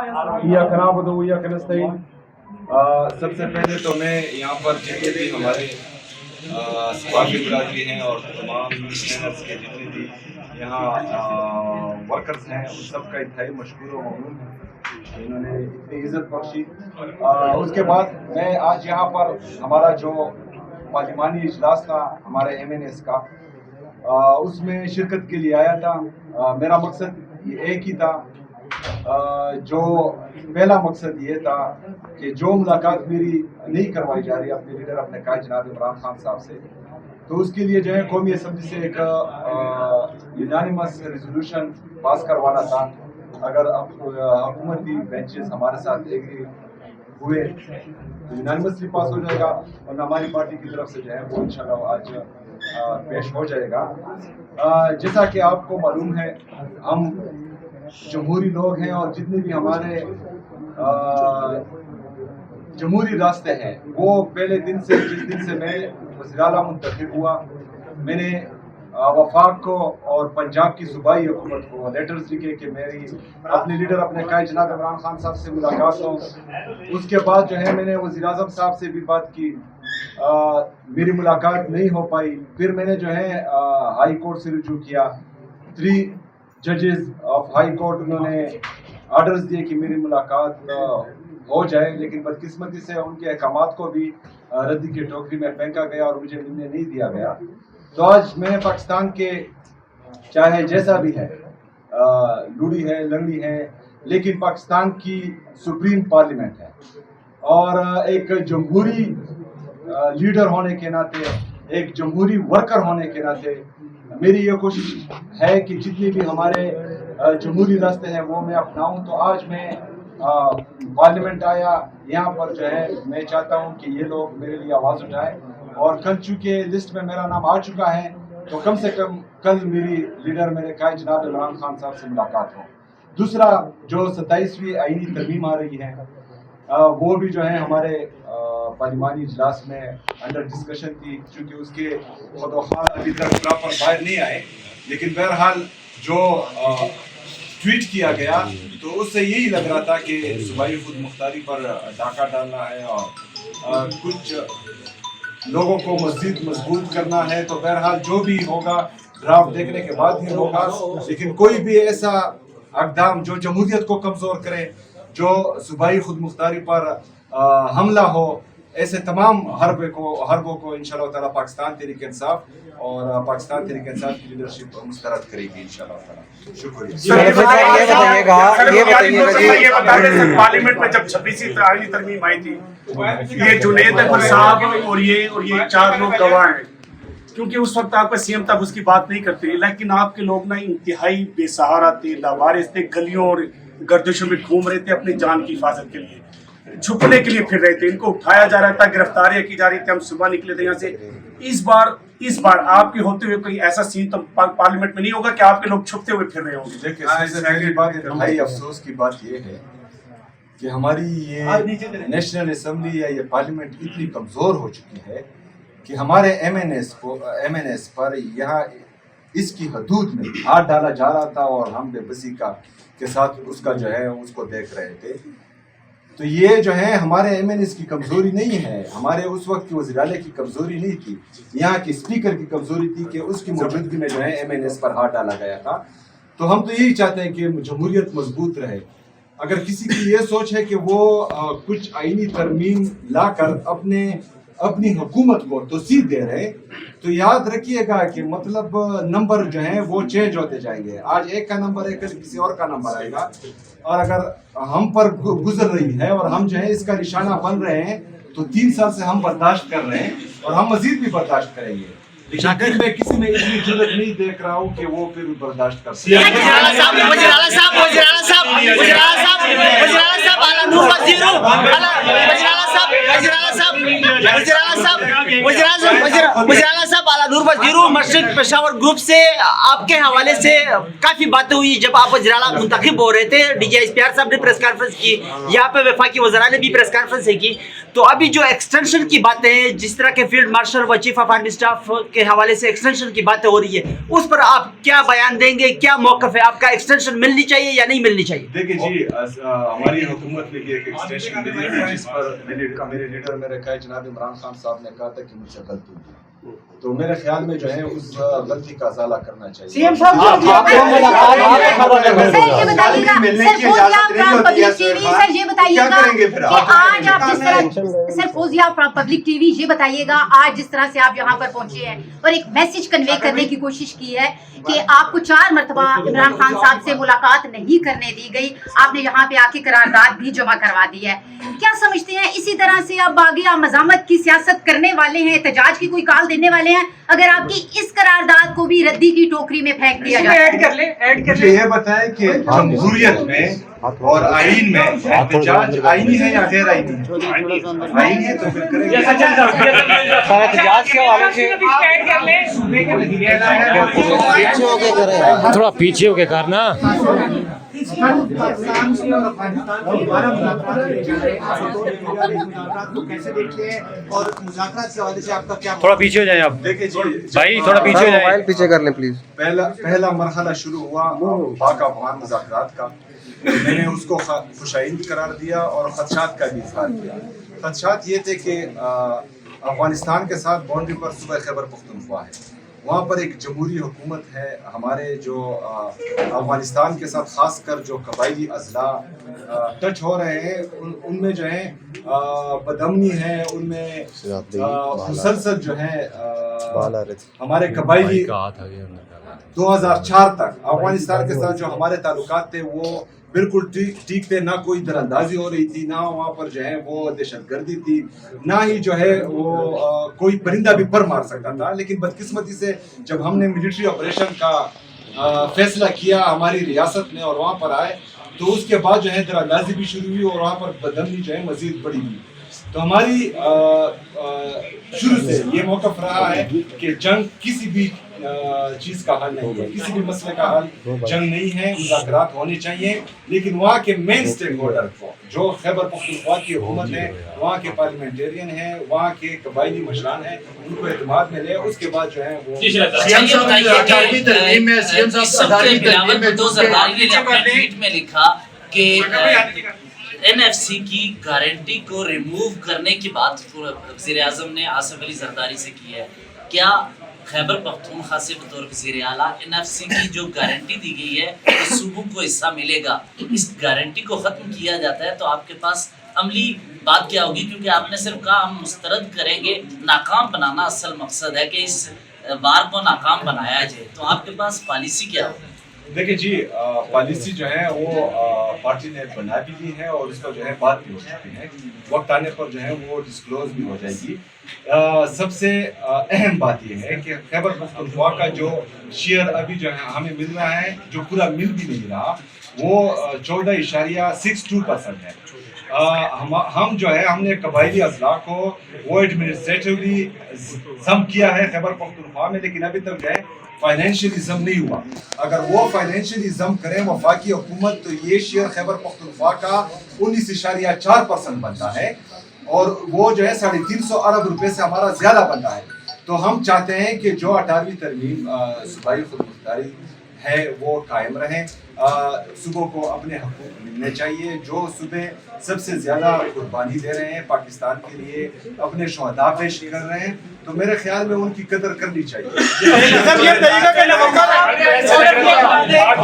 इय्याक नअबुदु व इय्याक नस्तईन। सबसे पहले तो मैं यहाँ पर जितने भी हमारे सफाई बिरादरी हैं और तमाम ट्रेनर्स के जितने भी यहाँ वर्कर्स हैं उन सब का इंतहाई मशकूर व ममनून हूँ, इन्होंने इतनी इज़्ज़त बख्शी। उसके बाद मैं आज यहाँ पर हमारा जो पार्लिमानी इजलास था हमारे MNS का, उसमें शिरकत के लिए आया था। मेरा मकसद एक ही था। जो पहला मकसद ये था कि जो मुलाकात मेरी नहीं करवाई जा रही अपने लीडर अपने कायद जनाब इमरान खान साहब से, तो उसके लिए जो है कौमी असम्बली से एक यूनानिमस रेजोल्यूशन पास करवाना था। अगर हुकूमती बेंचेस हमारे साथ एग्री हुए तो यूनानिमसली पास हो जाएगा, और हमारी पार्टी की तरफ से जो है वो इंशाल्लाह आज पेश हो जाएगा। जैसा कि आपको मालूम है हम जमहूरी लोग हैं, और जितने भी हमारे जमहूरी रास्ते हैं वो पहले दिन से, जिस दिन से मैं वज़ीर आला मुंतखब हुआ, मैंने वफाक को और पंजाब की सूबाई हुकूमत को लेटर्स लिखे कि मेरी अपने लीडर अपने कायद जनाब इमरान खान साहब से मुलाकात हो। उसके बाद जो है मैंने वज़ीर आज़म साहब से भी बात की, मेरी मुलाकात नहीं हो पाई। फिर मैंने जो है हाई कोर्ट से रुजू किया। 3 जजेस ऑफ हाई कोर्ट उन्होंने आर्डर्स दिए कि मेरी मुलाकात हो जाए, लेकिन बदकिस्मती से उनके अहकामात को भी रद्दी की टोकरी में फेंका गया और मुझे मिलने नहीं दिया गया। तो आज मैं पाकिस्तान के, चाहे जैसा भी है, लूड़ी है लंगड़ी है, लेकिन पाकिस्तान की सुप्रीम पार्लियामेंट है, और एक जमहूरी लीडर होने के नाते, एक जमहूरी वर्कर होने के नाते मेरी ये कोशिश है कि जितने भी हमारे जमहूरी रास्ते हैं वो मैं अपनाऊं। तो आज मैं पार्लियामेंट आया, यहाँ पर जो है मैं चाहता हूँ कि ये लोग मेरे लिए आवाज़ उठाएं, और कल चूँकि लिस्ट में मेरा नाम आ चुका है तो कम से कम कल मेरी लीडर मेरे कायद जनाब इमरान खान साहब से मुलाकात हो। दूसरा, जो 27वीं आईनी तरमीम आ रही है वो भी जो है हमारे पार्लिमानी इजलास में अंडर डिस्कशन थी, क्योंकि उसके खुद अभी तक प्रॉपर बाहर नहीं आए, लेकिन बहरहाल जो ट्वीट किया गया तो उससे यही लग रहा था कि सूबाई खुद मुख्तारी पर डाका डालना है और कुछ लोगों को मज़ीद मजबूत करना है। तो बहरहाल जो भी होगा ड्राफ्ट देखने के बाद ही होगा, लेकिन कोई भी ऐसा अक़दाम जो जमहूरियत को कमज़ोर करे, जो सूबाई खुद मुख्तारी पर हमला हो, ऐसे तमाम हरबों को इंशाल्लाह ताला पाकिस्तान तहरीक इंसाफ और पाकिस्तान तहरीक इंसाफ की लीडरशिप मुस्तरद करेगी इंशाल्लाह ताला। शुक्रिया। ये बताइए पार्लियामेंट में जब 26वीं आईनी तरमीम आई थी, ये जुनैद अहमद साहब और ये 4 लोग गवाह हैं, क्योंकि उस वक्त आपका CM तब उसकी बात नहीं करते, लेकिन आपके लोग ना इंतहाई बेसहारा थे, लावारिस थे, गलियों और गर्दिशों में घूम रहे थे अपनी जान की हिफाजत के लिए, छुपने के लिए फिर रहे थे, इनको उठाया जा रहा था, गिरफ्तारियां की जा रही थी। हम सुबह निकले थे यहाँ से। इस बार आपके होते हुए कोई ऐसा सीन तो पार्लियामेंट में नहीं होगा कि आपके लोग छुपते हुए फिर रहे होंगे? देखिए, सबसे पहली बात इंतहाई अफसोस की बात यह है कि हमारी ये नेशनल असम्बली या ये पार्लियामेंट इतनी कमज़ोर हो चुकी है कि हमारे MNS पर यहाँ इसकी हदूद में हाथ डाला जा रहा था, और हम बेबसी के साथ उसका जो है उसको देख रहे थे। तो ये जो है हमारे MNS की कमज़ोरी नहीं है, हमारे उस वक्त की वज़ीर आला की कमज़ोरी नहीं थी, यहाँ की स्पीकर की कमज़ोरी थी कि उसकी मौजूदगी में जो है MNS पर हाथ डाला गया था। तो हम तो यही चाहते हैं कि जमहूरियत मजबूत रहे। अगर किसी की ये सोच है कि वो कुछ आईनी तरमीम लाकर अपनी हुकूमत को तोसीद दे रहे, तो याद रखिएगा कि मतलब नंबर जो है वो चेंज होते जाएंगे। आज एक का नंबर है, कल किसी और का नंबर आएगा, और अगर हम पर गुजर रही है और हम जो है इसका निशाना बन रहे हैं, तो 3 साल से हम बर्दाश्त कर रहे हैं और हम मजीद भी बर्दाश्त करेंगे। लेकिन मैं किसी में इतनी जुर्रत नहीं देख रहा हूँ कि वो फिर बर्दाश्त कर सके। वज़ीर आला साहब वज़ीर-ए-आला साहब आला-नूर वज़ीर मशरिक़ पेशावर ग्रुप से आपके हवाले से काफ़ी बातें हुई जब आप वज़ीर-ए-आला मुंतखब हो रहे थे। DGISPR साहब ने प्रेस कॉन्फ्रेंस की, यहाँ पे वफाकी वज़रा ने भी प्रेस कॉन्फ्रेंस की। तो अभी जो एक्सटेंशन की बातें हैं, जिस तरह के फील्ड मार्शल व चीफ ऑफ आर्मी स्टाफ के हवाले से एक्सटेंशन की बातें हो रही है, उस पर आप क्या बयान देंगे? क्या मौक़िफ़ है आपका? एक्सटेंशन मिलनी चाहिए या नहीं मिलनी चाहिए? देखिए जी, हमारी हुकूमत ने भी एक एक्सटेंशन मिली है, जिस पर मेरे लीडर मेरे कहा जनाब इमरान खान साहब ने कहा था कि मुझसे गलती हुई, तो मेरे ख्याल में जो है उस गलती का अज़ाला करना चाहिए। सीएम साहब सर ये बताइएगा, सर ये बताइएगा कि आज आप जिस तरह सर फौजिया पब्लिक टीवी ये बताइएगा आज जिस तरह से आप यहाँ पर पहुंचे हैं और एक मैसेज कन्वे करने की कोशिश की है कि आपको 4 मरतबा इमरान खान साहब से मुलाकात नहीं करने दी गई, आपने यहाँ पे आके करारदाद भी जमा करवा दी है। क्या समझते हैं इसी तरह से आप आगे मज़ामत की सियासत करने वाले हैं, एहतजाज की कोई कॉल देने वाले हैं अगर आपकी इस करारदाद को भी रद्दी की टोकरी में फेंक दिया जाए? ऐड कर ले। ये बताएं कि जमहूरियत में और आईन में एहतजाज आईनी है या गैर आईनी है? आईन है तो फिर करेंगे। थोड़ा पीछे होके करना। थोड़ा पीछे हो जाए आप। देखिए जी भाई थोड़ा पीछे हो जाए, मोबाइल पीछे कर लें प्लीज। पहला मरहला शुरू हुआ पाक अफगान मुज़ाकरात का, मैंने उसको खुशाइन भी करार दिया और खदशात का भी इजहार किया। खदशात ये थे कि अफगानिस्तान के साथ बाउंड्री पर सूबा खैबर पख्तूनख्वा है, वहाँ पर एक जमहूरी हुकूमत है। हमारे जो अफगानिस्तान के साथ खासकर जो कबायली अजला टच हो रहे हैं उनमें जो है बदमनी है, उनमें मुसलसल जो है हमारे कबायली 2004 तक अफगानिस्तान के साथ जो हमारे ताल्लुकात थे वो बिल्कुल ठीक थे, ना कोई दरअंदाजी हो रही थी, ना वहाँ पर जो है वो दहशतगर्दी थी, ना ही जो है वो कोई परिंदा भी पर मार सकता था। लेकिन बदकिस्मती से जब हमने मिलिट्री ऑपरेशन का फैसला किया हमारी रियासत में और वहाँ पर आए, तो उसके बाद जो है दरअंदाजी भी शुरू हुई और वहाँ पर बदमनी जो है मजीद बढ़ी हुई। तो हमारी शुरू से ये मौक़िफ़ रहा है कि जंग किसी भी चीज़ का हल नहीं है, किसी भी मसले का हल जंग नहीं है, मुज़ाकरात होने चाहिए। लेकिन वहाँ के मेन स्टेक होल्डर जो खैबर पख्तूनख्वा की हुकूमत है, वहाँ के पार्लियामेंटेरियन हैं, वहाँ के कबायली मशरान हैं, उनको एतमाद में ले, उसके बाद जो है वो में लिखा कि NFC की गारंटी को रिमूव करने की बात वज़ीर-ए-आज़म ने आसिफ अली ज़रदारी से की है। क्या खैबर पख्तूनख्वा से बतौर वज़ीर-ए-आला NFC की जो गारंटी दी गई है तो सूबों को हिस्सा मिलेगा, इस गारंटी को ख़त्म किया जाता है तो आपके पास अमली बात क्या होगी? क्योंकि आपने सिर्फ कहा हम मुस्तरद करेंगे, नाकाम बनाना असल मकसद है कि इस वार को नाकाम बनाया जाए, तो आपके पास पॉलिसी क्या होगी? देखिए जी, पॉलिसी जो है वो पार्टी ने बना भी ली है और उसका जो है बात भी हो सकती है, वक्त आने पर जो है वो डिस्क्लोज भी हो जाएगी। सबसे अहम बात यह है कि खैबर पख्तूनख्वा का जो शेयर अभी जो है हमें मिल रहा है, जो पूरा मिल भी नहीं रहा, वो 14.62% है। हम जो है हमने कबायली अजला को वो एडमिनिस्ट्रेटिवली जम किया है खैबर पख्तूनख्वा में, लेकिन अभी तक जो है फाइनेंशियली जम नहीं हुआ। अगर वो फाइनेंशियली जम करें वफाकी हुकूमत तो ये शेयर खैबर पख्तूनख्वा का 19.4% बनता है और वो जो है 350 अरब रुपए से हमारा ज्यादा बनता है। तो हम चाहते हैं कि जो 18वीं तरमीम सूबाई खुदमुख्तारी है वो कायम रहें, सूबों को अपने हकूक़ मिलने चाहिए। जो सूबे सबसे ज़्यादा कुर्बानी दे रहे हैं पाकिस्तान के लिए, अपने शहदा पेश कर रहे हैं, तो मेरे ख्याल में उनकी कदर करनी चाहिए।